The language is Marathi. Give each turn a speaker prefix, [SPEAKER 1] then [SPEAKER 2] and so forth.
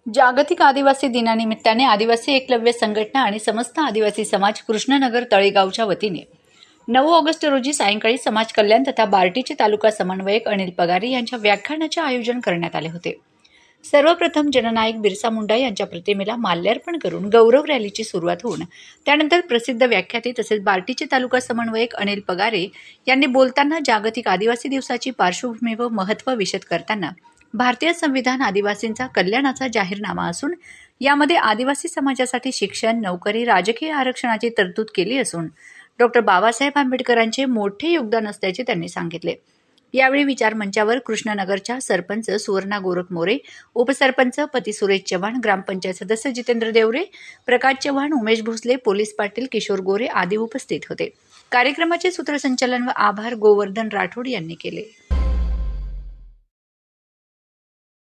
[SPEAKER 1] जागतिक आदिवासी दिनानिमित्ताने आदिवासी एकलव्य संघटना आणि समस्त आदिवासी समाज कृष्णनगर तळेगावच्या वतीने 9 ऑगस्ट रोजी सायंकाळी समाज कल्याण तथा बार्टीचे तालुका समन्वयक अनिल पगारे यांच्या व्याख्यानाचे आयोजन करण्यात आले होते। सर्वप्रथम जननायक बिरसा मुंडा यांच्या प्रतिमेला माल्यार्पण करून गौरव रॅलीची सुरुवात होऊन त्यानंतर प्रसिद्ध व्याख्याते तसेच बार्टीचे तालुका समन्वयक अनिल पगारे यांनी बोलताना जागतिक आदिवासी दिवसाची पार्श्वभूमी व महत्त्व विशद करताना भारतीय संविधान आदिवासींचा कल्याणाचा जाहीरनामा असून यामध्ये आदिवासी समाजासाठी शिक्षण, नोकरी, राजकीय आरक्षणाची तरतूद केली असून डॉक्टर बाबासाहेब आंबेडकरांचे मोठे योगदान असल्याचे त्यांनी सांगितले। यावेळी विचार मंचावर कृष्णनगरच्या सरपंच सुवर्णा गोरख मोरे, उपसरपंच पती सुरेश चव्हाण, ग्रामपंचायत सदस्य जितेंद्र देवरे, प्रकाश चव्हाण, उमेश भोसले, पोलीस पाटील किशोर गोरे आदी उपस्थित होते। कार्यक्रमाचे सूत्रसंचालन व आभार गोवर्धन राठोड यांनी केले।